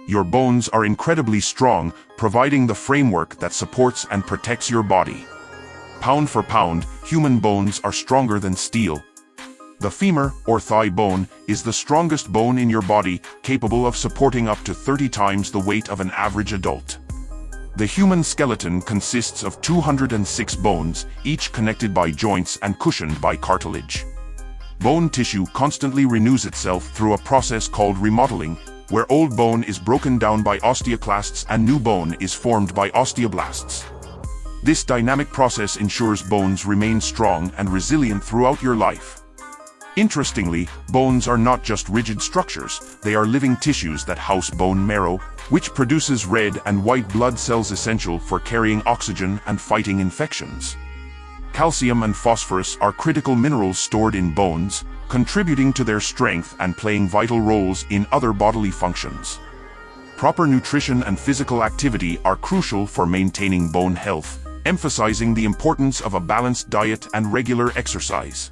Your bones are incredibly strong, providing the framework that supports and protects your body. Pound for pound, human bones are stronger than steel. The femur, or thigh bone, is the strongest bone in your body, capable of supporting up to 30 times the weight of an average adult. The human skeleton consists of 206 bones, each connected by joints and cushioned by cartilage. Bone tissue constantly renews itself through a process called remodeling, where old bone is broken down by osteoclasts and new bone is formed by osteoblasts. This dynamic process ensures bones remain strong and resilient throughout your life. Interestingly, bones are not just rigid structures, they are living tissues that house bone marrow, which produces red and white blood cells essential for carrying oxygen and fighting infections. Calcium and phosphorus are critical minerals stored in bones, contributing to their strength and playing vital roles in other bodily functions. Proper nutrition and physical activity are crucial for maintaining bone health, emphasizing the importance of a balanced diet and regular exercise.